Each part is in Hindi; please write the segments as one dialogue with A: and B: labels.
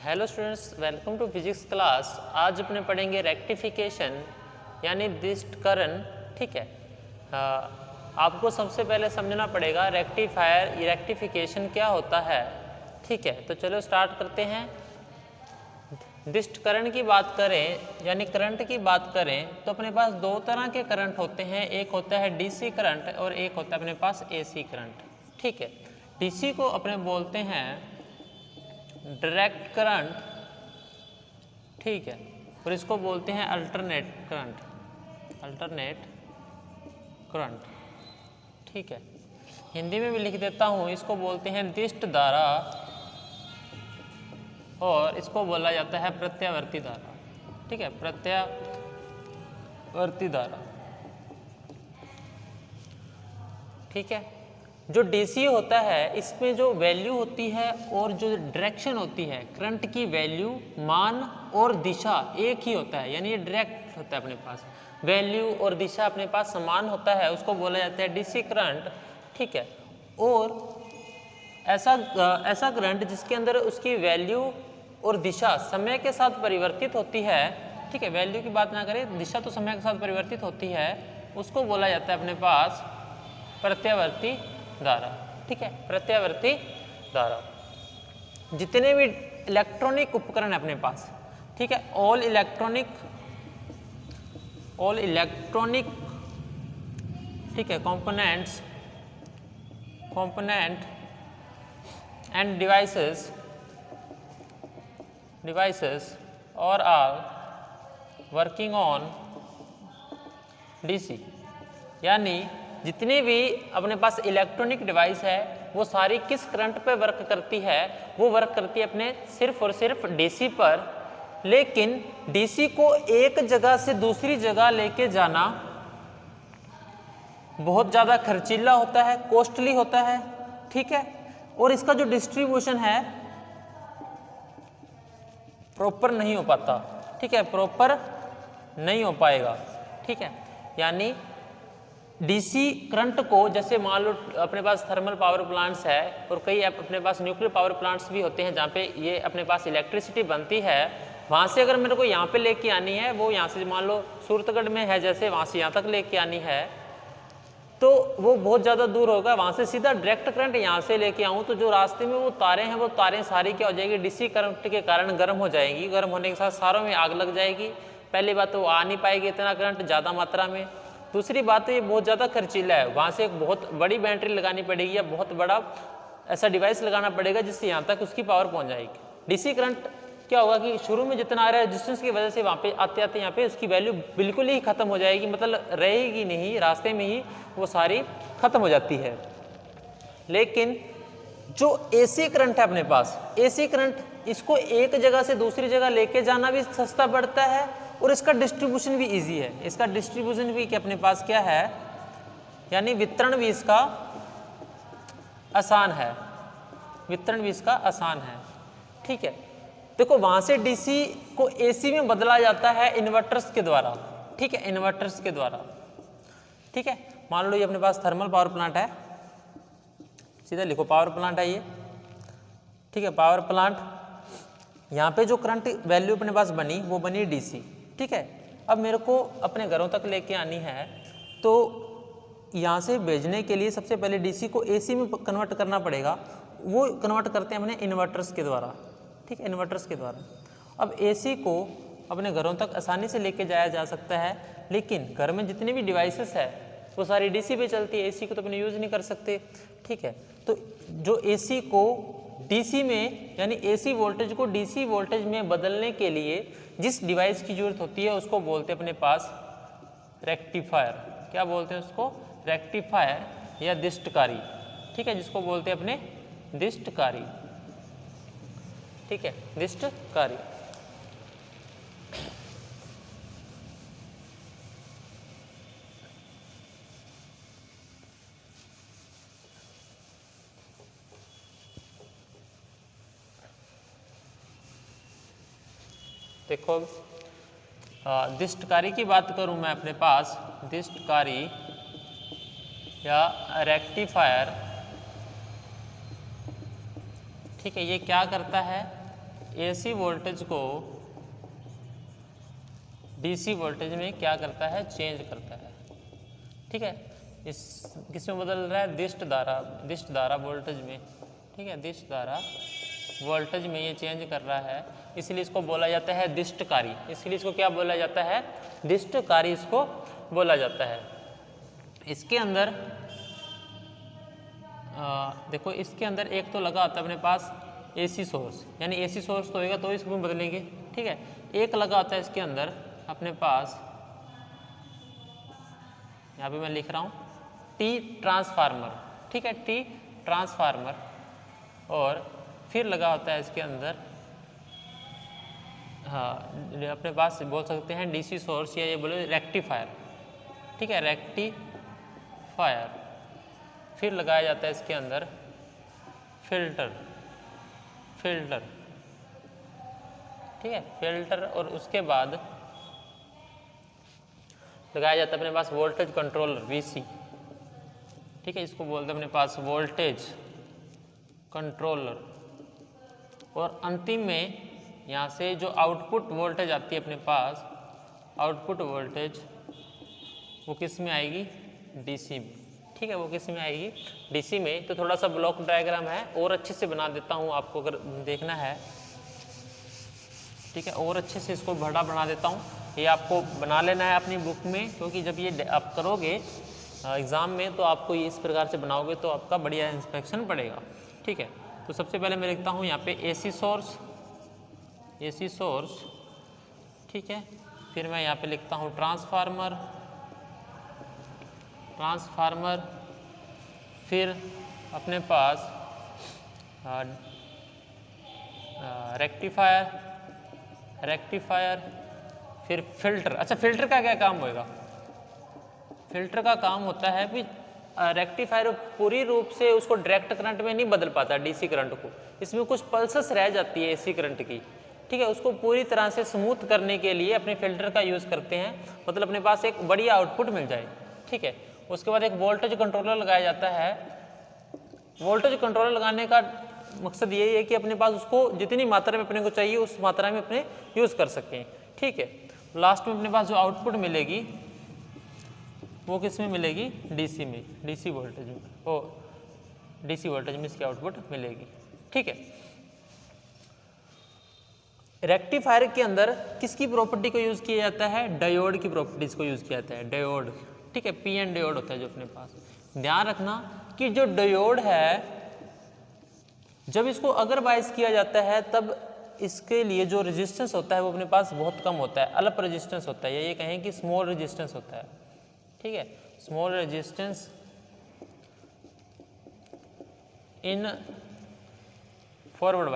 A: Hello students, welcome to physics class. आज अपने पढ़ेंगे रेक्टिफिकेशन यानी दिष्टकरण। ठीक है, आपको सबसे पहले समझना पड़ेगा रेक्टिफिकेशन क्या होता है। ठीक है, तो चलो स्टार्ट करते हैं। दिष्टकरण की बात करें यानी करंट की बात करें तो अपने पास दो तरह के करंट होते हैं। एक होता है डीसी करंट और एक होता है अपने पास एसी करंट। ठीक है, डीसी को अपने बोलते हैं डायरेक्ट करंट, ठीक है, और इसको बोलते हैं अल्टरनेट करंट। ठीक है, हिंदी में भी लिख देता हूँ, इसको बोलते हैं दिष्ट धारा और इसको बोला जाता है प्रत्यावर्ती धारा। ठीक है, प्रत्यावर्ती धारा। ठीक है, जो डीसी होता है इसमें जो वैल्यू होती है और जो डायरेक्शन होती है, करंट की वैल्यू, मान और दिशा एक ही होता है, यानी ये डायरेक्ट होता है। अपने पास वैल्यू और दिशा अपने पास समान होता है, उसको बोला जाता है डीसी करंट। ठीक है, और ऐसा करंट जिसके अंदर उसकी वैल्यू और दिशा समय के साथ परिवर्तित होती है। ठीक है, वैल्यू की बात ना करें, दिशा तो समय के साथ परिवर्तित होती है, उसको बोला जाता है अपने पास प्रत्यावर्ती धारा। ठीक है, प्रत्यावर्ती धारा। जितने भी इलेक्ट्रॉनिक उपकरण है अपने पास, ठीक है, ऑल इलेक्ट्रॉनिक, ठीक है, कंपोनेंट एंड डिवाइसेस और आर वर्किंग ऑन डीसी, यानी जितनी भी अपने पास इलेक्ट्रॉनिक डिवाइस है वो सारी किस करंट पे वर्क करती है? वो वर्क करती है अपने सिर्फ और सिर्फ डीसी पर। लेकिन डीसी को एक जगह से दूसरी जगह लेके जाना बहुत ज़्यादा खर्चीला होता है, कॉस्टली होता है। ठीक है, और इसका जो डिस्ट्रीब्यूशन है प्रॉपर नहीं हो पाता। ठीक है, प्रॉपर नहीं हो पाएगा। ठीक है, यानी डीसी करंट को, जैसे मान लो अपने पास थर्मल पावर प्लांट्स है और कई अपने पास न्यूक्लियर पावर प्लांट्स भी होते हैं जहाँ पे ये अपने पास इलेक्ट्रिसिटी बनती है। वहाँ से अगर मेरे को यहाँ पे लेके आनी है, वो यहाँ से मान लो सूरतगढ़ में है, जैसे वहाँ से यहाँ तक लेके आनी है, तो वो बहुत ज़्यादा दूर होगा। वहाँ से सीधा डायरेक्ट करंट यहाँ से लेके आऊँ तो जो रास्ते में वो तारें हैं, वो तारें सारी क्या हो जाएगी, डीसी करंट के कारण गर्म हो जाएगी। गर्म होने के साथ सारों में आग लग जाएगी। पहली बात तो वो आ नहीं पाएगी इतना करंट ज़्यादा मात्रा में। दूसरी बात तो ये बहुत ज़्यादा खर्चीला है। वहाँ से एक बहुत बड़ी बैटरी लगानी पड़ेगी या बहुत बड़ा ऐसा डिवाइस लगाना पड़ेगा जिससे यहाँ तक उसकी पावर पहुँच जाएगी। डीसी करंट क्या होगा कि शुरू में जितना आ रहा है रेजिस्टेंस की वजह से वहाँ पे आते आते यहाँ पे उसकी वैल्यू बिल्कुल ही खत्म हो जाएगी, मतलब रहेगी नहीं, रास्ते में ही वो सारी खत्म हो जाती है। लेकिन जो एसी करंट है अपने पास, एसी करंट, इसको एक जगह से दूसरी जगह लेके जाना भी सस्ता पड़ता है और इसका डिस्ट्रीब्यूशन भी इजी है। इसका डिस्ट्रीब्यूशन भी कि अपने पास क्या है, यानी वितरण भी इसका आसान है, वितरण भी इसका आसान है। ठीक है, देखो वहां से डीसी को एसी में बदला जाता है इन्वर्टर्स के द्वारा। ठीक है, इन्वर्टर्स के द्वारा। ठीक है, मान लो ये अपने पास थर्मल पावर प्लांट है, सीधा लिखो पावर प्लांट है ये। ठीक है, पावर प्लांट, यहाँ पे जो करंट वैल्यू अपने पास बनी वो बनी डीसी। ठीक है, अब मेरे को अपने घरों तक लेके आनी है, तो यहाँ से भेजने के लिए सबसे पहले डीसी को एसी में कन्वर्ट करना पड़ेगा। वो कन्वर्ट करते हैं अपने इन्वर्टर्स के द्वारा। ठीक है, इन्वर्टर्स के द्वारा। अब एसी को अपने घरों तक आसानी से लेके जाया जा सकता है, लेकिन घर में जितनी भी डिवाइसेस है वो सारी डीसी पे चलती है, एसी को तो अपने यूज़ नहीं कर सकते। ठीक है, तो जो एसी को डीसी में, यानी एसी वोल्टेज को डीसी वोल्टेज में बदलने के लिए जिस डिवाइस की जरूरत होती है उसको बोलते हैं अपने पास रेक्टिफायर। क्या बोलते हैं उसको? रेक्टिफायर या दिष्टकारी। ठीक है, जिसको बोलते हैं अपने दिष्टकारी। ठीक है, दिष्टकारी। देखो दिष्टकारी की बात करूं मैं अपने पास, दिष्टकारी या रेक्टिफायर। ठीक है, ये क्या करता है? एसी वोल्टेज को डीसी वोल्टेज में क्या करता है, चेंज करता है। ठीक है, इस किसमें बदल रहा है, दिष्ट धारा वोल्टेज में। ठीक है, दिष्ट धारा वोल्टेज में ये चेंज कर रहा है, इसलिए इसको बोला जाता है दिष्टकारी। इसलिए इसको क्या बोला जाता है, दिष्टकारी इसको बोला जाता है। इसके अंदर देखो, इसके अंदर एक तो लगा होता है अपने पास एसी सोर्स, यानी एसी सोर्स तो होएगा तो इसको बदलेंगे। ठीक है, एक लगा होता है इसके अंदर अपने पास, यहाँ पे मैं लिख रहा हूँ टी ट्रांसफार्मर। ठीक है, टी ट्रांसफार्मर, और फिर लगा होता है इसके अंदर, हाँ अपने पास बोल सकते हैं डीसी सोर्स, या ये बोले रेक्टिफायर। ठीक है, रेक्टिफायर। फिर लगाया जाता है इसके अंदर फिल्टर। ठीक है, फिल्टर, और उसके बाद लगाया जाता है अपने पास वोल्टेज कंट्रोलर वीसी। ठीक है, इसको बोलते हैं अपने पास वोल्टेज कंट्रोलर। और अंतिम में यहाँ से जो आउटपुट वोल्टेज आती है अपने पास, आउटपुट वोल्टेज वो किस में आएगी, डीसी में। ठीक है, वो किस में आएगी, डीसी में। तो थोड़ा सा ब्लॉक डायग्राम है, और अच्छे से बना देता हूँ आपको अगर देखना है। ठीक है, और अच्छे से इसको बड़ा बना देता हूँ, ये आपको बना लेना है अपनी बुक में, क्योंकि जब ये आप करोगे एग्ज़ाम में तो आपको ये इस प्रकार से बनाओगे तो आपका बढ़िया इंस्पेक्शन पड़ेगा। ठीक है, तो सबसे पहले मैं लिखता हूँ यहाँ पे एसी सोर्स। ठीक है, फिर मैं यहाँ पे लिखता हूँ ट्रांसफार्मर, फिर अपने पास रेक्टिफायर, फिर फिल्टर। अच्छा, फिल्टर का क्या काम होएगा, फिल्टर का काम होता है कि रेक्टिफायर पूरी रूप से उसको डायरेक्ट करंट में नहीं बदल पाता डीसी करंट को, इसमें कुछ पल्सेस रह जाती है एसी करंट की। ठीक है, उसको पूरी तरह से स्मूथ करने के लिए अपने फिल्टर का यूज़ करते हैं, मतलब अपने पास एक बढ़िया आउटपुट मिल जाए। ठीक है, उसके बाद एक वोल्टेज कंट्रोलर लगाया जाता है। वोल्टेज कंट्रोलर लगाने का मकसद यही है कि अपने पास उसको जितनी मात्रा में अपने को चाहिए उस मात्रा में अपने यूज़ कर सकें। ठीक है, लास्ट में अपने पास जो आउटपुट मिलेगी वो किस में मिलेगी, डीसी में, डीसी वोल्टेज में, ओ डीसी वोल्टेज में इसकी आउटपुट मिलेगी। ठीक है, रेक्टिफायर के अंदर किसकी प्रॉपर्टी को यूज़ किया जाता है, डायोड की प्रॉपर्टीज़ को यूज़ किया जाता है, डायोड। ठीक है, पी एन डायोड होता है जो अपने पास। ध्यान रखना कि जो डायोड है, जब इसको अगर बायस किया जाता है तब इसके लिए जो रेजिस्टेंस होता है वो अपने पास बहुत कम होता है, अल्प रेजिस्टेंस होता है, या ये कहें कि स्मॉल रेजिस्टेंस होता है। ठीक है, small resistance in forward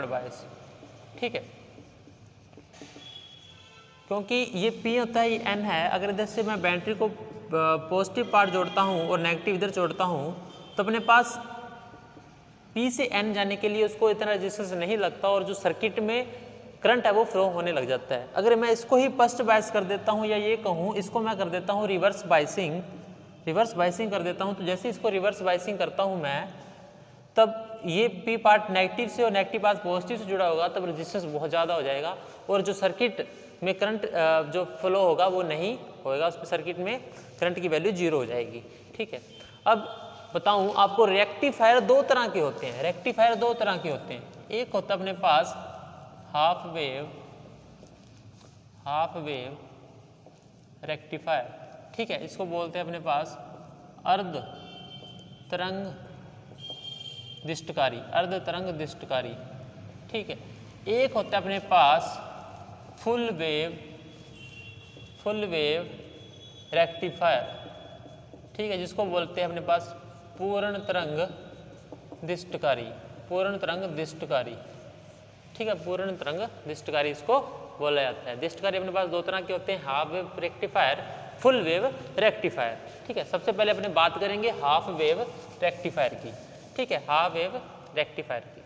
A: bias. ठीक है, क्योंकि ये P होता है, ये N है। अगर इधर से मैं बैटरी को पॉजिटिव पार्ट जोड़ता हूँ और नेगेटिव इधर जोड़ता हूँ तो अपने पास P से N जाने के लिए उसको इतना रेजिस्टेंस नहीं लगता, और जो सर्किट में करंट है वो फ्लो होने लग जाता है। अगर मैं इसको ही फर्स्ट बायस कर देता हूँ, या ये कहूँ इसको मैं कर देता हूँ रिवर्स बायसिंग कर देता हूँ, तो जैसे इसको रिवर्स बायसिंग करता हूँ मैं, तब ये P पार्ट नेगेटिव से और नेगेटिव पार्ट पॉजिटिव से जुड़ा होगा, तब रेजिस्टेंस बहुत ज़्यादा हो जाएगा, और जो सर्किट में करंट जो फ्लो होगा वो नहीं होएगा, उस सर्किट में करंट की वैल्यू 0 हो जाएगी। ठीक है, अब बताऊं आपको, रेक्टिफायर दो तरह के होते हैं। एक होता है अपने पास हाफ वेव रेक्टिफायर। ठीक है, इसको बोलते हैं अपने पास अर्ध तरंग दिष्टकारी। ठीक है, एक होता है अपने पास फुल वेव रेक्टिफायर। ठीक है, जिसको बोलते हैं अपने पास पूर्ण तरंग दिष्टकारी। ठीक है, पूर्ण तरंग दिष्टकारी इसको बोला जाता है। दिष्टकारी अपने पास दो तरह के होते हैं, half wave rectifier, full wave rectifier. ठीक है, सबसे पहले अपने बात करेंगे हाफ वेव रेक्टिफायर की। ठीक है, हाफ वेव रेक्टिफायर की।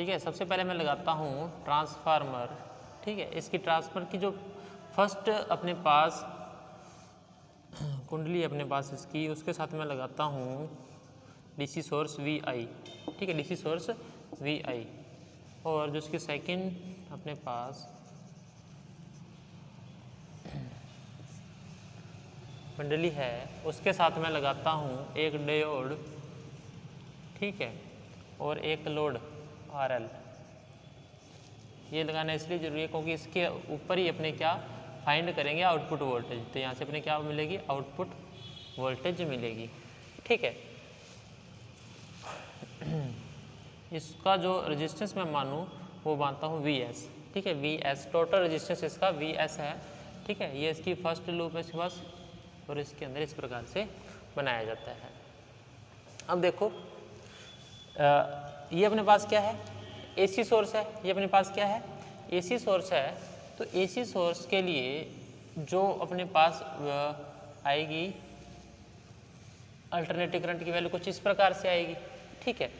A: ठीक है। सबसे पहले मैं लगाता हूँ ट्रांसफार्मर, ठीक है। इसकी ट्रांसफार्मर की जो फर्स्ट अपने पास कुंडली अपने पास इसकी, उसके साथ मैं लगाता हूँ डीसी सोर्स VI, ठीक है, डीसी सोर्स VI। और जो इसकी सेकंड अपने पास कुंडली है, उसके साथ मैं लगाता हूँ एक डायोड, ठीक है, और एक लोड RL। ये लगाना इसलिए जरूरी है क्योंकि इसके ऊपर ही अपने क्या फाइंड करेंगे आउटपुट वोल्टेज। तो यहाँ से अपने क्या मिलेगी, आउटपुट वोल्टेज मिलेगी, ठीक है। इसका जो रेजिस्टेंस मैं मानूँ वो मानता हूँ VS, ठीक है, VS टोटल रेजिस्टेंस इसका VS है, ठीक है। ये इसकी फर्स्ट लूप है इसके पास, और इसके अंदर इस प्रकार से बनाया जाता है। अब देखो ये अपने पास क्या है, AC सोर्स है। ये अपने पास क्या है, AC सोर्स है। तो AC सोर्स के लिए जो अपने पास आएगी अल्टरनेटिव करंट की वैल्यू कुछ इस प्रकार से आएगी, ठीक है।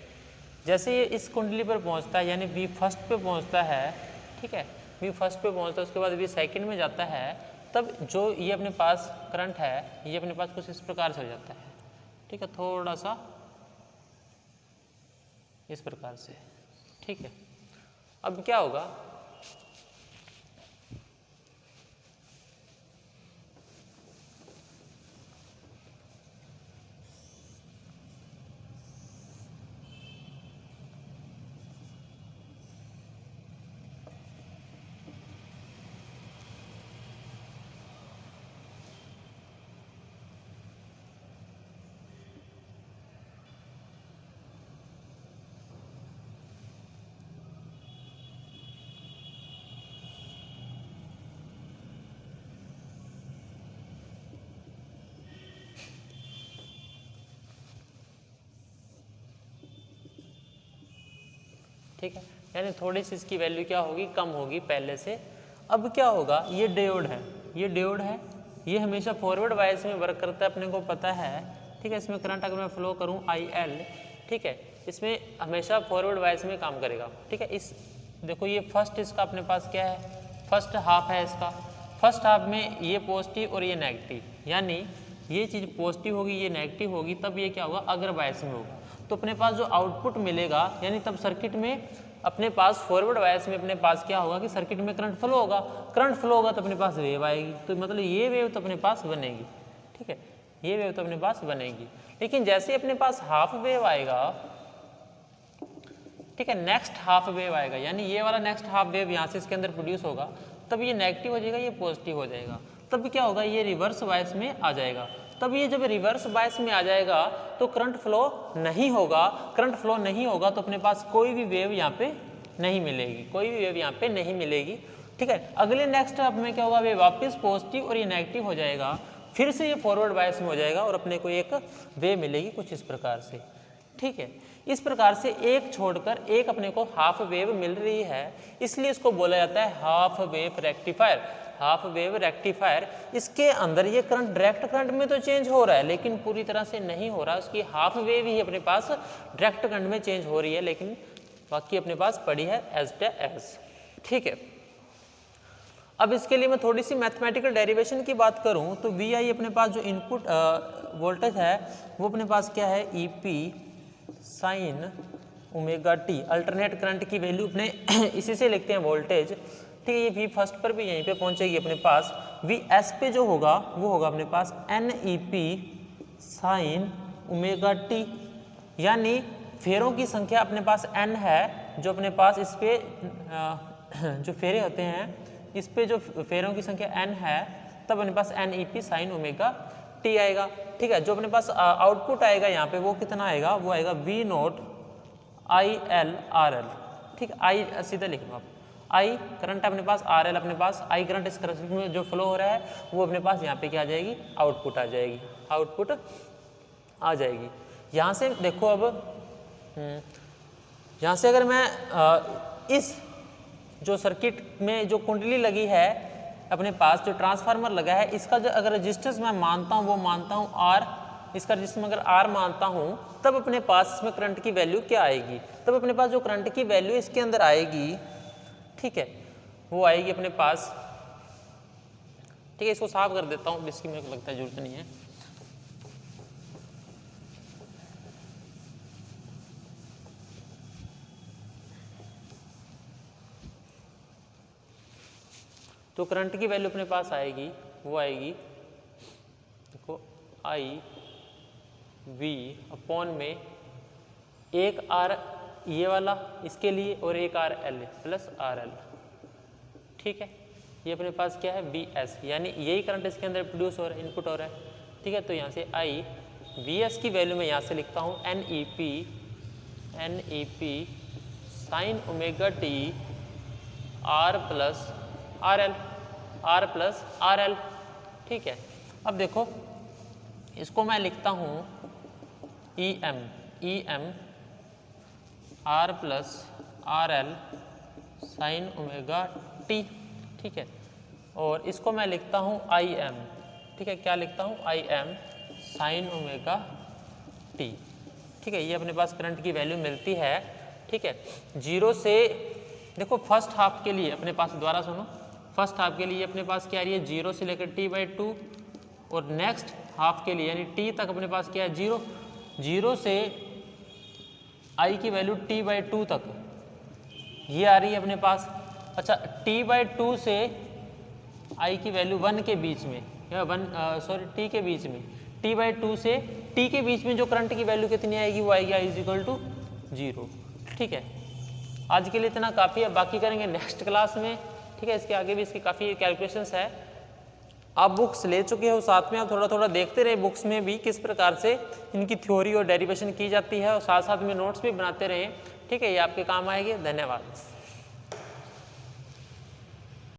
A: जैसे ये इस कुंडली पर पहुंचता है, यानी V फर्स्ट पे पहुंचता है, ठीक है, V फर्स्ट पे पहुंचता है, उसके बाद V सेकंड में जाता है, तब जो ये अपने पास करंट है ये अपने पास कुछ इस प्रकार से हो जाता है, ठीक है, थोड़ा सा इस प्रकार से, ठीक है। अब क्या होगा, ठीक है, यानी थोड़ी सी इसकी वैल्यू क्या होगी, कम होगी पहले से। अब क्या होगा, ये डायोड है, ये डायोड है, ये हमेशा फॉरवर्ड वाइज में वर्क करता है, अपने को पता है, ठीक है। इसमें करंट अगर मैं फ्लो करूं IL, ठीक है, इसमें हमेशा फॉरवर्ड वाइज में काम करेगा, ठीक है। इस देखो ये फर्स्ट इसका अपने पास क्या है, फर्स्ट हाफ है इसका, फर्स्ट हाफ में ये पॉजिटिव और ये नेगेटिव, यानी ये चीज़ पॉजिटिव होगी, ये नेगेटिव होगी, तब ये क्या होगा, अगर वाइज में होगा। तो अपने पास जो आउटपुट मिलेगा, यानी तब सर्किट में अपने पास फॉरवर्ड वाइज में अपने पास क्या होगा कि सर्किट में करंट फ्लो होगा, करंट फ्लो होगा तो अपने पास वेव आएगी, तो मतलब ये वेव तो अपने पास बनेगी, ठीक है, ये वेव तो अपने पास बनेगी। लेकिन जैसे अपने पास हाफ वेव आएगा, ठीक है, नेक्स्ट हाफ वेव आएगा, यानी ये वाला नेक्स्ट हाफ वेव यहाँ से इसके अंदर प्रोड्यूस होगा, तब ये नेगेटिव हो जाएगा, ये पॉजिटिव हो जाएगा, तब क्या होगा, ये रिवर्स वाइज में आ जाएगा। तब ये जब रिवर्स बायस में आ जाएगा तो करंट फ्लो नहीं होगा, करंट फ्लो नहीं होगा तो अपने पास कोई भी वेव यहाँ पे नहीं मिलेगी, कोई भी वेव यहाँ पे नहीं मिलेगी, ठीक है। अगले नेक्स्ट स्टेप में क्या होगा, वे वापस पॉजिटिव और ये नेगेटिव हो जाएगा, फिर से ये फॉरवर्ड बायस में हो जाएगा और अपने को एक वेव मिलेगी कुछ इस प्रकार से, ठीक है। इस प्रकार से एक छोड़कर एक अपने को हाफ वेव मिल रही है, इसलिए इसको बोला जाता है half wave rectifier, half wave rectifier. इसके अंदर ये करंट डायरेक्ट करंट में तो चेंज हो रहा है लेकिन पूरी तरह से नहीं हो रहा, उसकी हाफ वेव ही अपने पास डायरेक्ट करंट में चेंज हो रही है, लेकिन बाकी अपने पास पड़ी है एज ट एज, ठीक है। अब इसके लिए मैं थोड़ी सी मैथमेटिकल डेरिवेशन की बात करूं तो वी आई अपने पास जो इनपुट वोल्टेज है वो अपने पास क्या है, ई P sine omega T. Alternate current की वैल्यू अपने इसी से लिखते हैं वोल्टेज, ठीक है। ये वी फर्स्ट पर भी यहीं पे पहुंचेगी अपने पास, वी एस पे जो होगा वो होगा अपने पास N E P sine omega T, यानी फेरों की संख्या अपने पास n है, जो अपने पास इस पे जो फेरे होते हैं इस पे जो फेरों की संख्या n है, तब अपने पास N E P sine omega T आएगा, ठीक है। जो अपने पास आउटपुट आएगा यहाँ पे वो कितना आएगा, वो आएगा V naught I L R L, ठीक है। आई सीधा लिख लो आप, आई करंट अपने पास, आर एल अपने पास, आई करंट इस करंट में जो फ्लो हो रहा है वो अपने पास यहाँ पे क्या आ जाएगी, आउटपुट आ जाएगी, आउटपुट आ जाएगी। यहाँ से देखो अब यहाँ से अगर मैं इस जो सर्किट में जो कुंडली लगी है अपने पास, जो ट्रांसफार्मर लगा है, इसका जो अगर रेजिस्टेंस मैं मानता हूँ वो मानता हूँ आर इसका रजिस्टेंस अगर R मानता हूँ तब अपने पास इसमें करंट की वैल्यू क्या आएगी, तब अपने पास जो करंट की वैल्यू इसके अंदर आएगी, ठीक है, वो आएगी अपने पास, ठीक है। इसको साफ कर देता हूँ, इसकी मेरे को लगता है जरूरत नहीं है। तो करंट की वैल्यू अपने पास आएगी, वो आएगी देखो आई वी अपॉन में एक आर ये वाला इसके लिए और एक R L plus R L, ठीक है। ये अपने पास क्या है बी एस, यानी यही करंट इसके अंदर प्रोड्यूस हो रहा है, इनपुट हो रहा है, ठीक है। तो यहाँ से आई वी एस की वैल्यू मैं यहाँ से लिखता हूँ N E P sine omega T R plus R L, ठीक है। अब देखो इसको मैं लिखता हूँ E M R plus R L sine omega T, ठीक है। और इसको मैं लिखता हूँ आई एम, ठीक है, क्या लिखता हूँ I am sign omega T, ठीक है। ये अपने पास करंट की वैल्यू मिलती है, ठीक है। जीरो से देखो फर्स्ट हाफ के लिए अपने पास, दोबारा सुनो, फर्स्ट हाफ के लिए अपने पास क्या आ रही है जीरो से लेकर t/2, और नेक्स्ट हाफ के लिए यानी t तक अपने पास क्या है जीरो, जीरो से i की वैल्यू t/2 तक ये आ रही है अपने पास। अच्छा t/2 से i की वैल्यू 1 के बीच में या t के बीच में, t/2 से t के बीच में जो करंट की वैल्यू कितनी आएगी वो आएगी i = 0, ठीक है। आज के लिए इतना काफ़ी है, बाकी करेंगे नेक्स्ट क्लास में, ठीक है। इसके आगे भी इसकी काफ़ी कैलकुलेशंस है। आप बुक्स ले चुके हो, साथ में आप थोड़ा थोड़ा देखते रहे बुक्स में भी किस प्रकार से इनकी थ्योरी और डेरिवेशन की जाती है, और साथ साथ में नोट्स भी बनाते रहें, ठीक है। ये आपके काम आएगी। धन्यवाद।